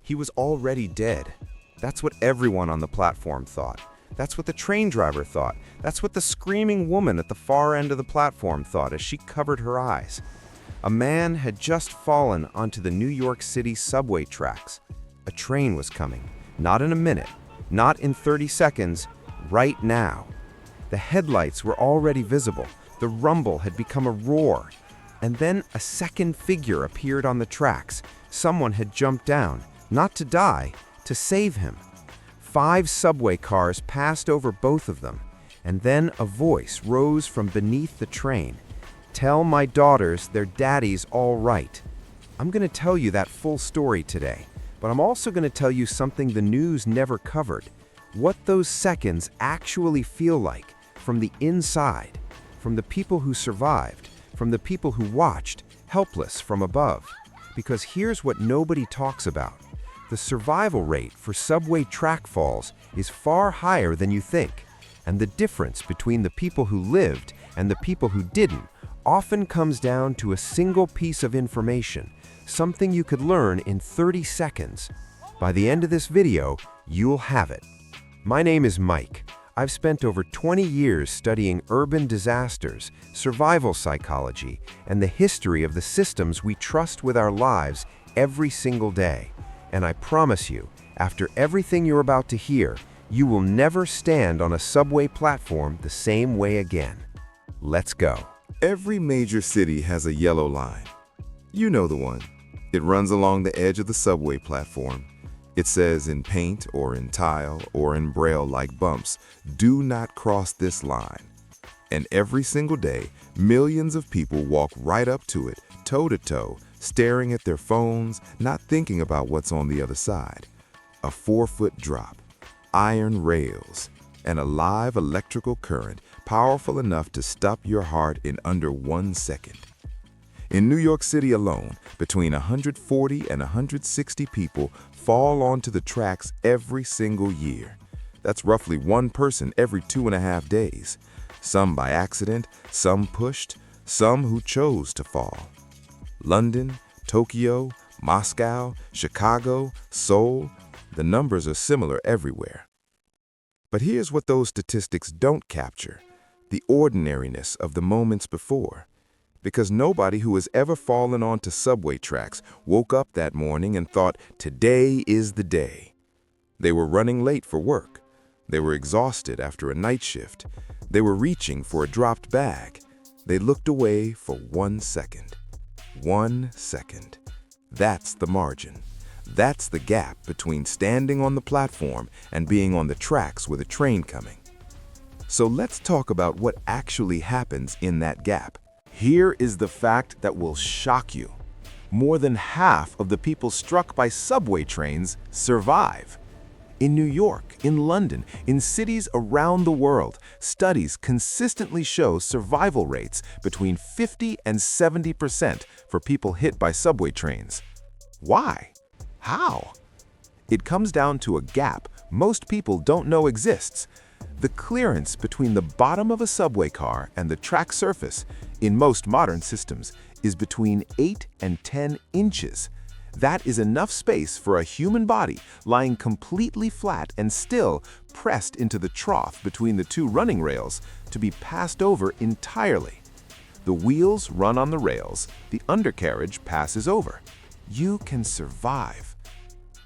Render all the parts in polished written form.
He was already dead. That's what everyone on the platform thought. That's what the train driver thought. That's what the screaming woman at the far end of the platform thought as she covered her eyes. A man had just fallen onto the New York City subway tracks. A train was coming, not in a minute, not in 30 seconds, right now. The headlights were already visible. The rumble had become a roar. And then a second figure appeared on the tracks. Someone had jumped down, not to die, to save him. 5 subway cars passed over both of them, and then a voice rose from beneath the train. "Tell my daughters their daddy's all right." I'm going to tell you that full story today, but I'm also going to tell you something the news never covered. What those seconds actually feel like from the inside, from the people who survived, from the people who watched, helpless from above. Because here's what nobody talks about. The survival rate for subway track falls is far higher than you think, and the difference between the people who lived and the people who didn't often comes down to a single piece of information, something you could learn in 30 seconds. By the end of this video, you'll have it. My name is Mike. I've spent over 20 years studying urban disasters, survival psychology, and the history of the systems we trust with our lives every single day. And I promise you, after everything you're about to hear, you will never stand on a subway platform the same way again. Let's go. Every major city has a yellow line. You know the one. It runs along the edge of the subway platform. It says in paint or in tile or in braille-like bumps, "Do not cross this line." And every single day, millions of people walk right up to it, toe to toe, staring at their phones, not thinking about what's on the other side. A 4-foot drop, iron rails, and a live electrical current powerful enough to stop your heart in under 1 second. In New York City alone, between 140 and 160 people fall onto the tracks every single year. That's roughly 1 person every 2.5 days. Some by accident, some pushed, some who chose to fall. London, Tokyo, Moscow, Chicago, Seoul, the numbers are similar everywhere. But here's what those statistics don't capture: the ordinariness of the moments before. Because nobody who has ever fallen onto subway tracks woke up that morning and thought, "Today is the day." They were running late for work. They were exhausted after a night shift. They were reaching for a dropped bag. They looked away for 1 second. 1 second. That's the margin. That's the gap between standing on the platform and being on the tracks with a train coming. So let's talk about what actually happens in that gap. Here is the fact that will shock you. More than half of the people struck by subway trains survive. In New York, in London, in cities around the world, studies consistently show survival rates between 50 and 70% for people hit by subway trains. Why? How? It comes down to a gap most people don't know exists. The clearance between the bottom of a subway car and the track surface in most modern systems is between 8 and 10 inches. That is enough space for a human body lying completely flat and still pressed into the trough between the 2 running rails to be passed over entirely. The wheels run on the rails, the undercarriage passes over. You can survive.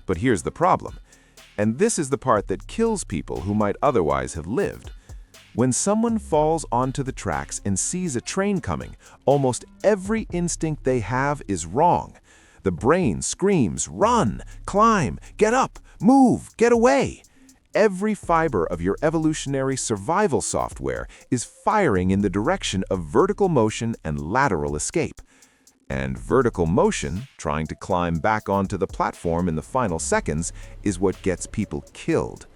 But here's the problem, and this is the part that kills people who might otherwise have lived. When someone falls onto the tracks and sees a train coming, almost every instinct they have is wrong. The brain screams, "Run, climb, get up, move, get away." Every fiber of your evolutionary survival software is firing in the direction of vertical motion and lateral escape. And vertical motion, trying to climb back onto the platform in the final seconds, is what gets people killed.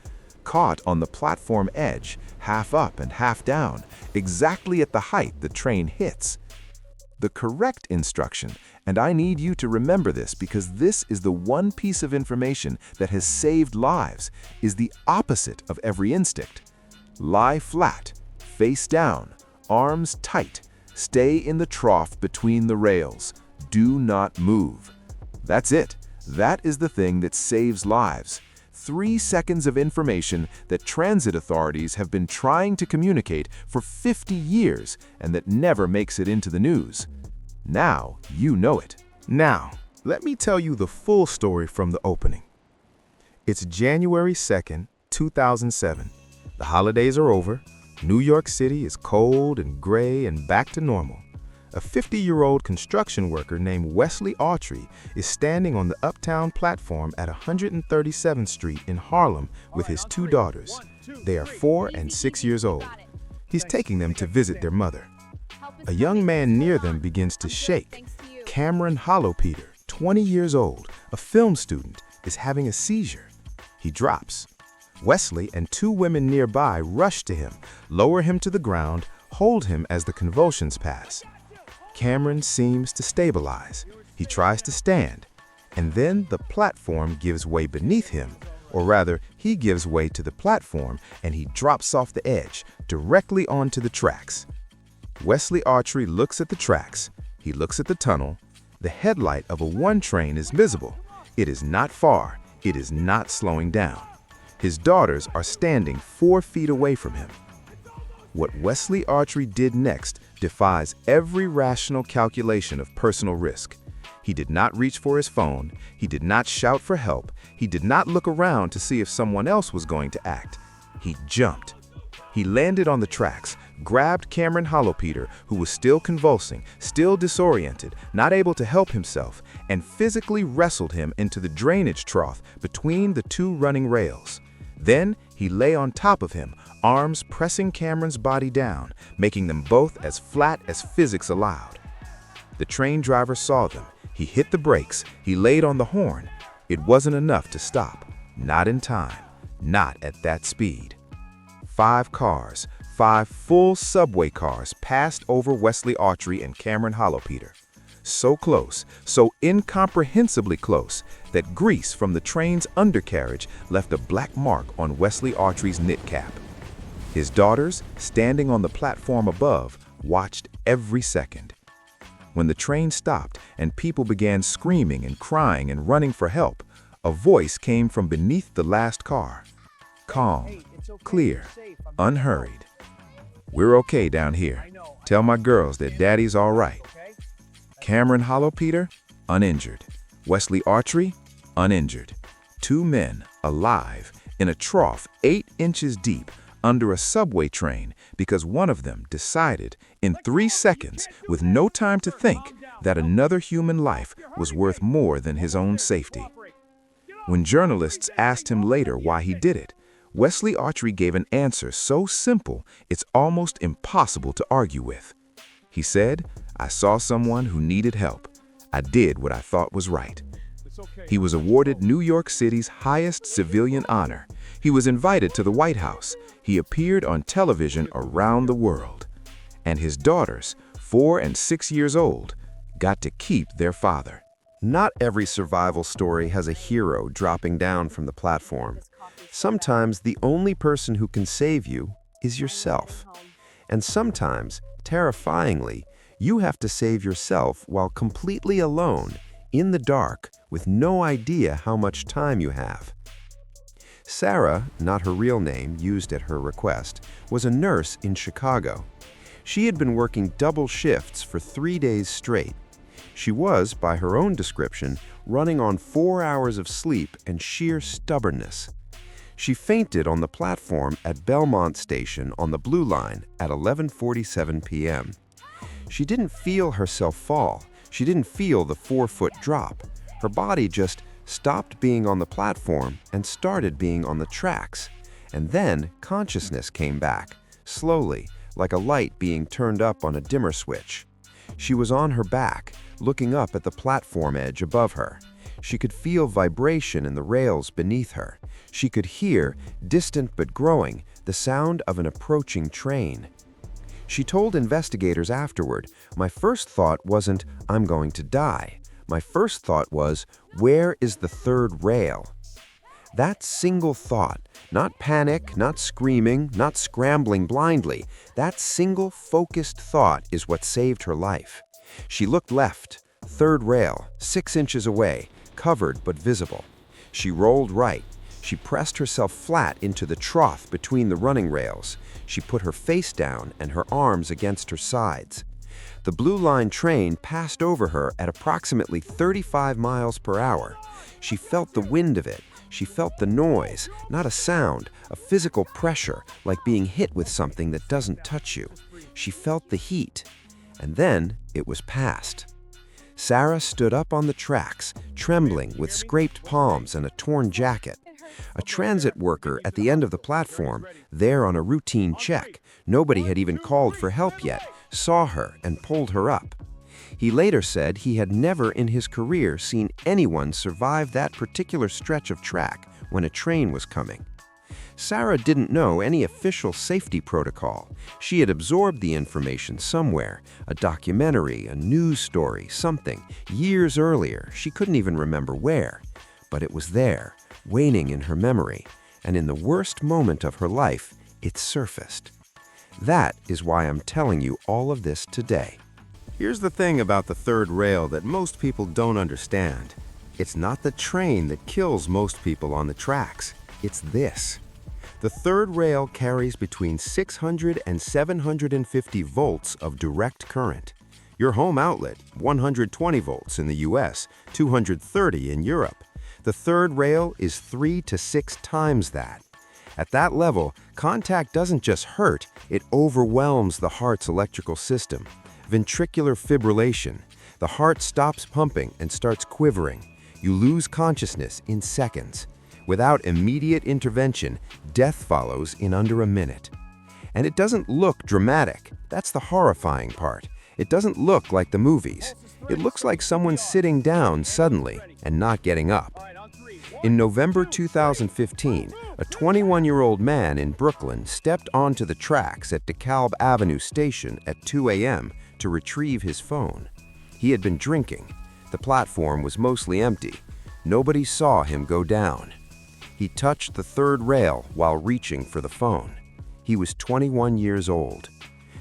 Caught on the platform edge, half up and half down, exactly at the height the train hits. The correct instruction, and I need you to remember this because this is the one piece of information that has saved lives, is the opposite of every instinct. Lie flat, face down, arms tight, stay in the trough between the rails. Do not move. That's it. That is the thing that saves lives. 3 seconds of information that transit authorities have been trying to communicate for 50 years and that never makes it into the news. Now you know it. Now, let me tell you the full story from the opening. It's January 2nd, 2007. The holidays are over. New York City is cold and gray and back to normal. A 50-year-old construction worker named Wesley Autry is standing on the uptown platform at 137th Street in Harlem with his 2 daughters. They are 4 and 6 years old. He's taking them to visit their mother. A young man near them begins to shake. Cameron Hollopeter, 20 years old, a film student, is having a seizure. He drops. Wesley and 2 women nearby rush to him, lower him to the ground, hold him as the convulsions pass. Cameron seems to stabilize. He tries to stand, and then the platform gives way beneath him, or rather, he gives way to the platform and he drops off the edge, directly onto the tracks. Wesley Autry looks at the tracks. He looks at the tunnel. The headlight of a 1 train is visible. It is not far. It is not slowing down. His daughters are standing 4 feet away from him. What Wesley Autry did next defies every rational calculation of personal risk. He did not reach for his phone. He did not shout for help. He did not look around to see if someone else was going to act. He jumped. He landed on the tracks, grabbed Cameron Hollopeter, who was still convulsing, still disoriented, not able to help himself, and physically wrestled him into the drainage trough between the 2 running rails. Then he lay on top of him, arms pressing Cameron's body down, making them both as flat as physics allowed. The train driver saw them. He hit the brakes. He laid on the horn. It wasn't enough to stop. Not in time. Not at that speed. 5 cars, 5 full subway cars passed over Wesley Autry and Cameron Hollopeter. So close, so incomprehensibly close, that grease from the train's undercarriage left a black mark on Wesley Autry's knit cap. His daughters, standing on the platform above, watched every second. When the train stopped and people began screaming and crying and running for help, a voice came from beneath the last car. Calm, clear, unhurried. "We're okay down here. Tell my girls that Daddy's all right." Cameron Hollopeter, uninjured. Wesley Autry, uninjured. 2 men, alive, in a trough 8 inches deep under a subway train because one of them decided, in 3 seconds, with no time to think, that another human life was worth more than his own safety. When journalists asked him later why he did it, Wesley Autry gave an answer so simple it's almost impossible to argue with. He said, "I saw someone who needed help. I did what I thought was right." He was awarded New York City's highest civilian honor. He was invited to the White House. He appeared on television around the world. And his daughters, 4 and 6 years old, got to keep their father. Not every survival story has a hero dropping down from the platform. Sometimes the only person who can save you is yourself. And sometimes, terrifyingly, you have to save yourself while completely alone, in the dark, with no idea how much time you have. Sarah, not her real name, used at her request, was a nurse in Chicago. She had been working double shifts for 3 days straight. She was, by her own description, running on 4 hours of sleep and sheer stubbornness. She fainted on the platform at Belmont Station on the Blue Line at 11:47 p.m. She didn't feel herself fall. She didn't feel the 4-foot drop. Her body just stopped being on the platform and started being on the tracks. And then consciousness came back, slowly, like a light being turned up on a dimmer switch. She was on her back, looking up at the platform edge above her. She could feel vibration in the rails beneath her. She could hear, distant but growing, the sound of an approaching train. She told investigators afterward, "My first thought wasn't, 'I'm going to die.' My first thought was, 'Where is the 3rd rail?'" That single thought, not panic, not screaming, not scrambling blindly, that single focused thought is what saved her life. She looked left, 3rd rail, 6 inches away, covered but visible. She rolled right. She pressed herself flat into the trough between the running rails. She put her face down and her arms against her sides. The Blue Line train passed over her at approximately 35 miles per hour. She felt the wind of it. She felt the noise, not a sound, a physical pressure, like being hit with something that doesn't touch you. She felt the heat. And then it was past. Sarah stood up on the tracks, trembling with scraped palms and a torn jacket. A transit worker at the end of the platform, there on a routine check, nobody had even called for help yet, saw her and pulled her up. He later said he had never in his career seen anyone survive that particular stretch of track when a train was coming. Sarah didn't know any official safety protocol. She had absorbed the information somewhere, a documentary, a news story, something, years earlier. She couldn't even remember where. But it was there, waning in her memory, and in the worst moment of her life, it surfaced. That is why I'm telling you all of this today. Here's the thing about the third rail that most people don't understand. It's not the train that kills most people on the tracks. It's this. The third rail carries between 600 and 750 volts of direct current. Your home outlet, 120 volts in the US, 230 in Europe. The third rail is 3 to 6 times that. At that level, contact doesn't just hurt, it overwhelms the heart's electrical system. Ventricular fibrillation. The heart stops pumping and starts quivering. You lose consciousness in seconds. Without immediate intervention, death follows in under a minute. And it doesn't look dramatic. That's the horrifying part. It doesn't look like the movies. It looks like someone sitting down suddenly and not getting up. In November 2015, a 21-year-old man in Brooklyn stepped onto the tracks at DeKalb Avenue Station at 2 a.m. to retrieve his phone. He had been drinking. The platform was mostly empty. Nobody saw him go down. He touched the third rail while reaching for the phone. He was 21 years old.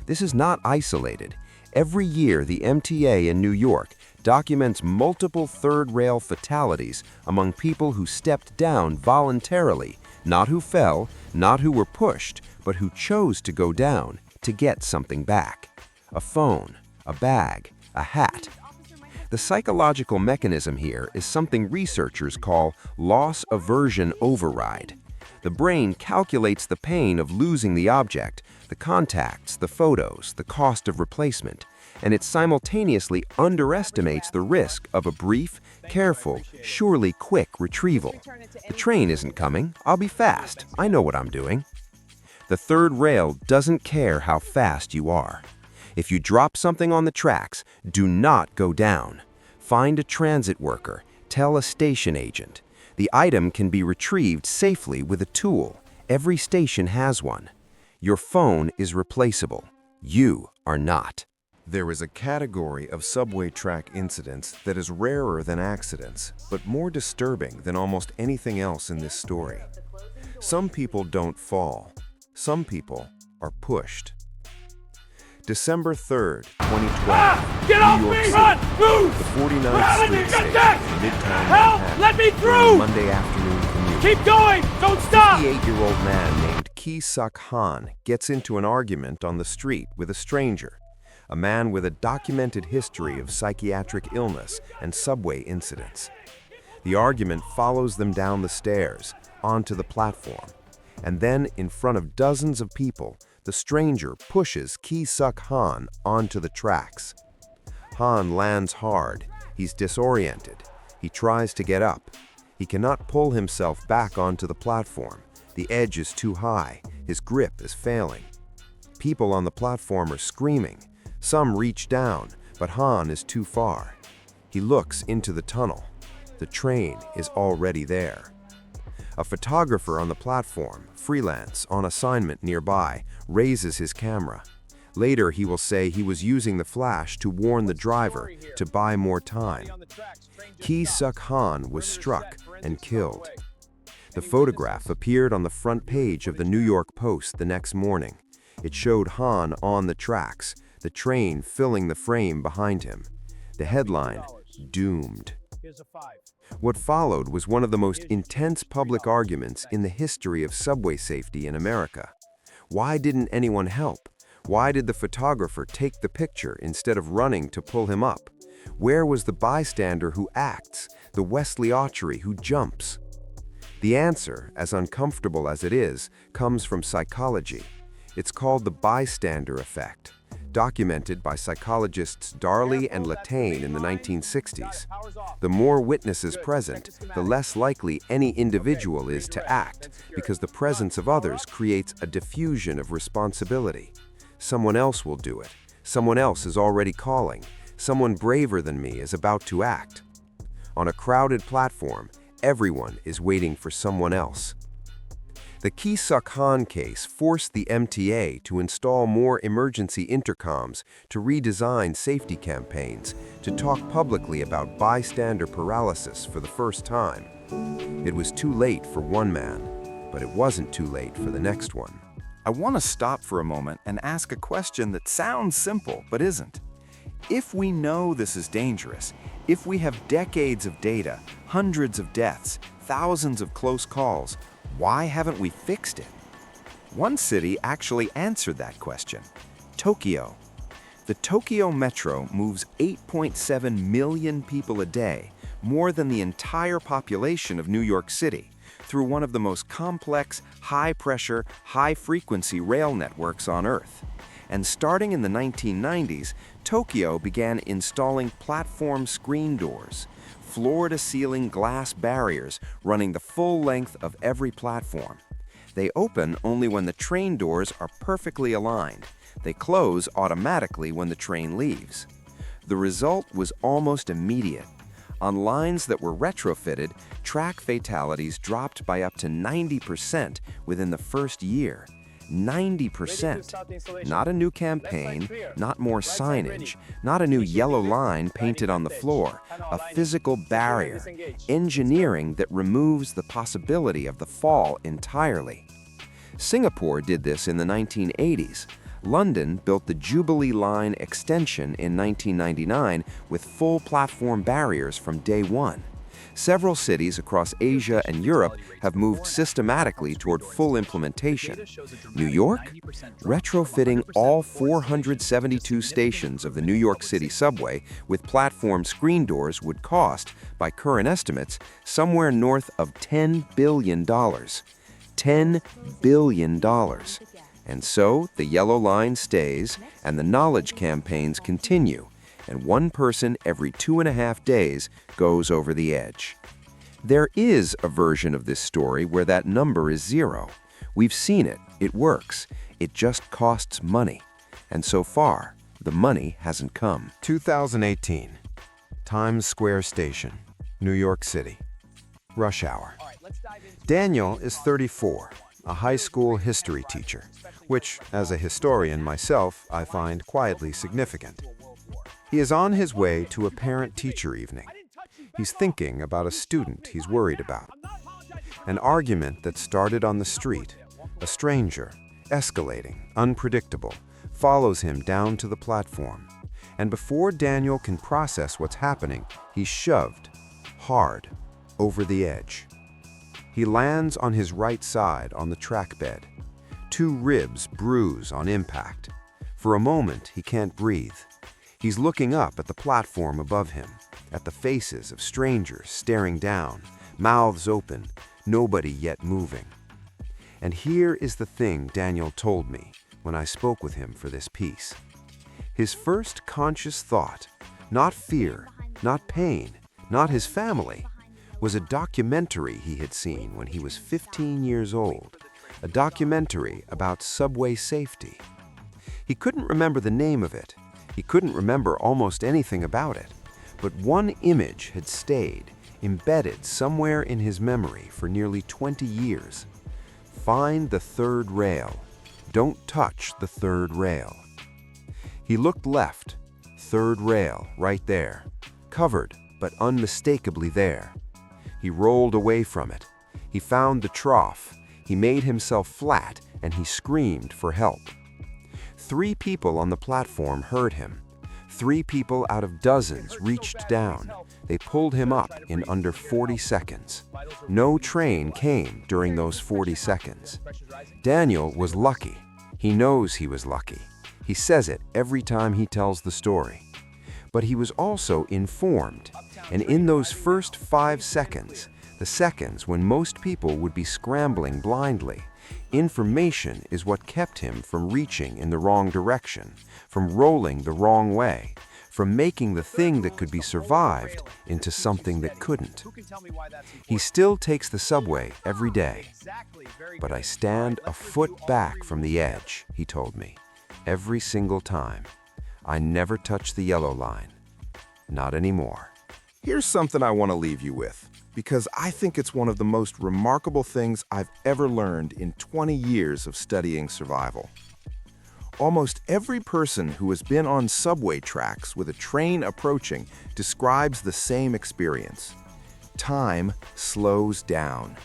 This is not isolated. Every year, the MTA in New York documents multiple third rail fatalities among people who stepped down voluntarily, not who fell, not who were pushed, but who chose to go down to get something back. A phone, a bag, a hat. The psychological mechanism here is something researchers call loss aversion override. The brain calculates the pain of losing the object, the contacts, the photos, the cost of replacement, and it simultaneously underestimates the risk of a brief, careful, surely quick retrieval. The train isn't coming. I'll be fast. I know what I'm doing. The third rail doesn't care how fast you are. If you drop something on the tracks, do not go down. Find a transit worker. Tell a station agent. The item can be retrieved safely with a tool. Every station has one. Your phone is replaceable. You are not. There is a category of subway track incidents that is rarer than accidents, but more disturbing than almost anything else in this story. Some people don't fall. Some people are pushed. December 3rd, 2012, Get off me! Run! Move! the 49th Grab Street it! station Get in Midtown Help! Manhattan. Let me during through! a Monday afternoon commute. Keep going! Don't stop! 58-year-old man named Ki-Suk Han gets into an argument on the street with a stranger, a man with a documented history of psychiatric illness and subway incidents. The argument follows them down the stairs, onto the platform, and then in front of dozens of people, the stranger pushes Ki-Suk Han onto the tracks. Han lands hard. He's disoriented. He tries to get up. He cannot pull himself back onto the platform. The edge is too high. His grip is failing. People on the platform are screaming. Some reach down, but Han is too far. He looks into the tunnel. The train is already there. A photographer on the platform, freelance, on assignment nearby, raises his camera. Later, he will say he was using the flash to warn the driver to buy more time. Ki-Suk Han was struck and killed. The photograph appeared on the front page of the New York Post the next morning. It showed Han on the tracks, the train filling the frame behind him. The headline, "Doomed." Here's a 5. What followed was one of the most intense public arguments in the history of subway safety in America. Why didn't anyone help? Why did the photographer take the picture instead of running to pull him up? Where was the bystander who acts, the Wesley Autry who jumps? The answer, as uncomfortable as it is, comes from psychology. It's called the bystander effect, documented by psychologists Darley and Latane in the 1960s. The more witnesses present, the less likely any individual is to act, because the presence of others creates a diffusion of responsibility. Someone else will do it. Someone else is already calling. Someone braver than me is about to act. On a crowded platform, everyone is waiting for someone else. The Ki Suk Han case forced the MTA to install more emergency intercoms, to redesign safety campaigns, to talk publicly about bystander paralysis for the first time. It was too late for one man, but it wasn't too late for the next one. I want to stop for a moment and ask a question that sounds simple but isn't. If we know this is dangerous, if we have decades of data, hundreds of deaths, thousands of close calls, why haven't we fixed it? One city actually answered that question: Tokyo. The Tokyo Metro moves 8.7 million people a day, more than the entire population of New York City, through one of the most complex, high-pressure, high-frequency rail networks on Earth. And starting in the 1990s, Tokyo began installing platform screen doors, floor-to-ceiling glass barriers running the full length of every platform. They open only when the train doors are perfectly aligned. They close automatically when the train leaves. The result was almost immediate. On lines that were retrofitted, track fatalities dropped by up to 90% within the first year. 90%. Not a new campaign, not more signage, not a new yellow line painted on the floor, a physical barrier, engineering that removes the possibility of the fall entirely. Singapore did this in the 1980s. London built the Jubilee Line extension in 1999 with full platform barriers from day one. Several cities across Asia and Europe have moved systematically toward full implementation. New York? Retrofitting all 472 stations of the New York City subway with platform screen doors would cost, by current estimates, somewhere north of $10 billion. $10 billion. And so the yellow line stays and the knowledge campaigns continue, and one person every 2.5 days goes over the edge. There is a version of this story where that number is 0. We've seen it. It works. It just costs money. And so far, the money hasn't come. 2018. Times Square Station, New York City. Rush hour. Daniel is 34, a high school history teacher, which, as a historian myself, I find quietly significant. He is on his way to a parent-teacher evening. He's thinking about a student he's worried about. An argument that started on the street, a stranger, escalating, unpredictable, follows him down to the platform. And before Daniel can process what's happening, he's shoved, hard, over the edge. He lands on his right side on the track bed. 2 ribs bruise on impact. For a moment, he can't breathe. He's looking up at the platform above him, at the faces of strangers staring down, mouths open, nobody yet moving. And here is the thing Daniel told me when I spoke with him for this piece. His first conscious thought, not fear, not pain, not his family, was a documentary he had seen when he was 15 years old, a documentary about subway safety. He couldn't remember the name of it. He couldn't remember almost anything about it. But one image had stayed, embedded somewhere in his memory for nearly 20 years. Find the third rail. Don't touch the third rail. He looked left. Third rail, right there. Covered, but unmistakably there. He rolled away from it. He found the trough. He made himself flat, and he screamed for help. 3 people on the platform heard him. 3 people out of dozens reached down. They pulled him up in under 40 seconds. No train came during those 40 seconds. Daniel was lucky. He knows he was lucky. He says it every time he tells the story. But he was also informed, and in those first 5 seconds, the seconds when most people would be scrambling blindly, information is what kept him from reaching in the wrong direction, from rolling the wrong way, from making the thing that could be survived into something that couldn't. He still takes the subway every day. But I stand a foot back from the edge, he told me, every single time. I never touch the yellow line. Not anymore. Here's something I want to leave you with, because I think it's one of the most remarkable things I've ever learned in 20 years of studying survival. Almost every person who has been on subway tracks with a train approaching describes the same experience. Time slows down.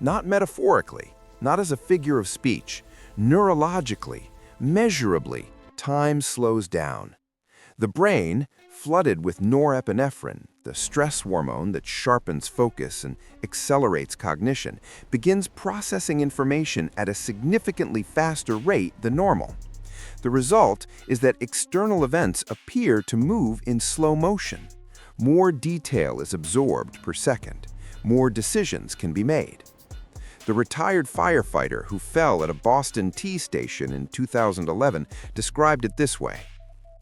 Not metaphorically, not as a figure of speech. Neurologically, measurably, time slows down. The brain, flooded with norepinephrine, the stress hormone that sharpens focus and accelerates cognition, begins processing information at a significantly faster rate than normal. The result is that external events appear to move in slow motion. More detail is absorbed per second. More decisions can be made. The retired firefighter who fell at a Boston T station in 2011 described it this way.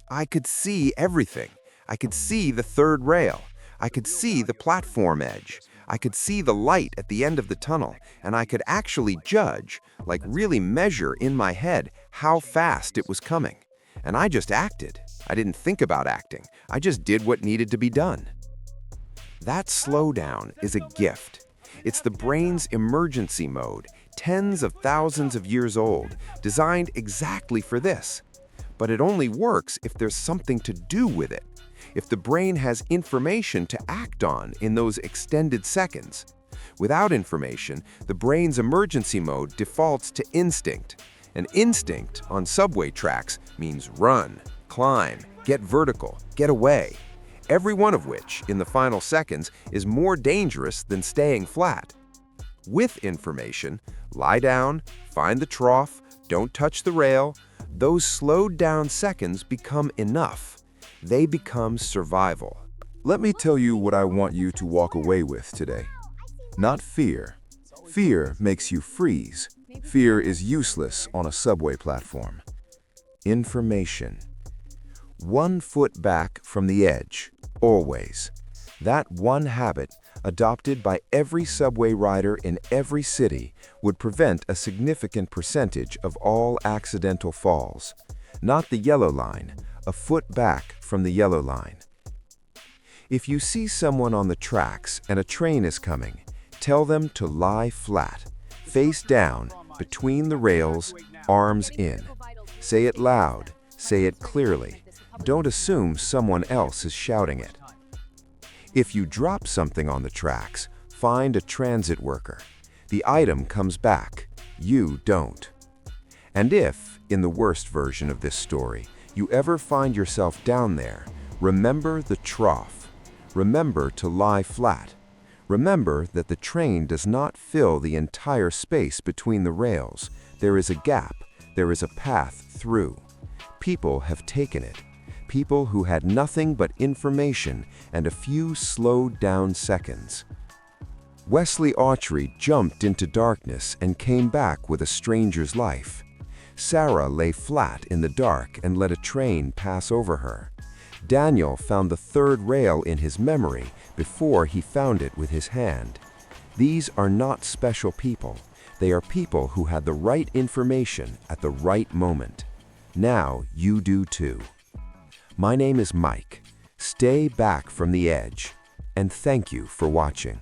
I could see everything. I could see the third rail. I could see the platform edge. I could see the light at the end of the tunnel, and I could actually judge, like really measure in my head how fast it was coming. And I just acted. I didn't think about acting. I just did what needed to be done. That slowdown is a gift. It's the brain's emergency mode, tens of thousands of years old, designed exactly for this. But it only works if there's something to do with it, if the brain has information to act on in those extended seconds. Without information, the brain's emergency mode defaults to instinct. And instinct on subway tracks means run, climb, get vertical, get away. Every one of which, in the final seconds, is more dangerous than staying flat. With information, lie down, find the trough, don't touch the rail, those slowed down seconds become enough. They become survival. Let me tell you what I want you to walk away with today. Not fear. Fear makes you freeze. Fear is useless on a subway platform. Information. 1 foot back from the edge, always. That one habit, adopted by every subway rider in every city, would prevent a significant percentage of all accidental falls. Not the yellow line, a foot back from the yellow line. If you see someone on the tracks and a train is coming, tell them to lie flat, face down, between the rails, arms in. Say it loud, say it clearly. Don't assume someone else is shouting it. If you drop something on the tracks, find a transit worker. The item comes back. You don't. And if, in the worst version of this story, you ever find yourself down there, remember the trough. Remember to lie flat. Remember that the train does not fill the entire space between the rails. There is a gap. There is a path through. People have taken it. People who had nothing but information and a few slowed down seconds. Wesley Autry jumped into darkness and came back with a stranger's life. Sarah lay flat in the dark and let a train pass over her. Daniel found the third rail in his memory before he found it with his hand. These are not special people. They are people who had the right information at the right moment. Now you do too. My name is Mike. Stay back from the edge, and thank you for watching.